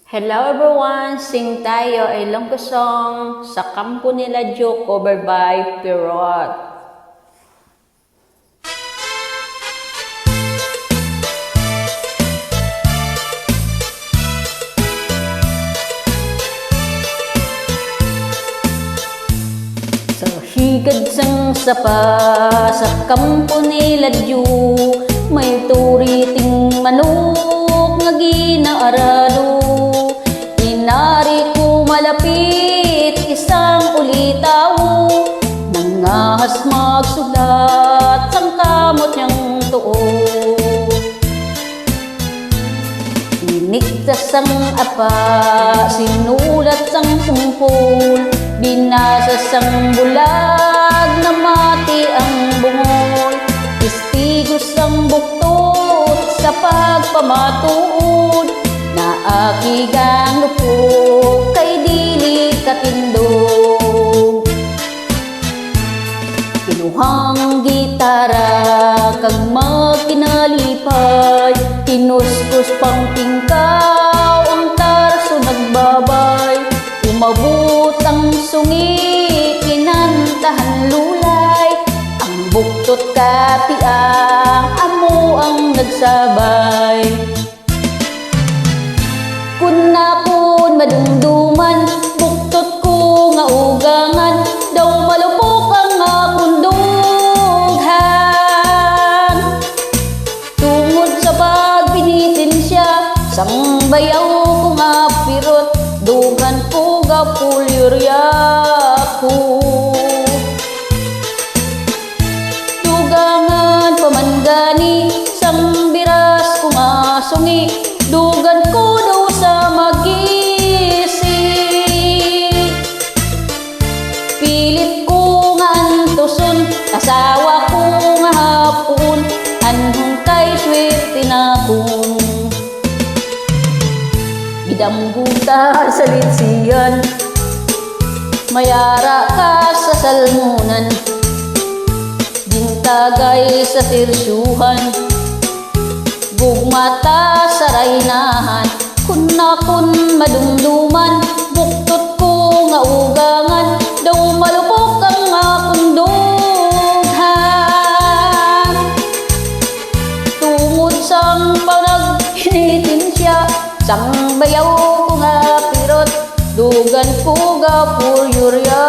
Hello everyone! Sing tayo ay Ilonggo song sa kampo nila Joe cover by Pirot. Sa higad sang sapa sa kampo nila Joe, may turiting manok nga ginaarado. Inari ko malapit isang ulitaw, nangahas magsulat sang kamot niyang tuo. Iniktas sang apa, sinulat sang tungkol, binasa sang bulag na mati ang bungol. Istigos sang buktot sa pagpamatuod, na akigang lupok kay dili katindog. Kinuhang gitara kag magkinalipay, kinuskus pang tingkaw ang tarso nagbabay. Umabot ang sungi, kinantahan lulay, ang buktot kapiang amo ang nagsabay. Kun nakon madumduman, buktot ko nga ugangan, daw malupok ang akong dughan. Tungod sa pagbinitin siya, sang bayaw ko nga pirot, dugan ko ga pulyurya ko. Dugangan pamangani, sang biras ko nga sungi, dugan ko daw sa magisi. Pilit ko nga antuson, asawa ko nga hapon, anhong kay swerte na kong. Gidambuta sa litsiyan, mayara ka sa salmunan, dintagay sa tirsyuhan, gugmata sa raynahan. Kun nakon madumduman, buktot ko nga ugangan, daw malupok ang akong dughan. Tungod sang panag-initin siya, sang bayaw ko nga pirot, dugan ko ga pulyurya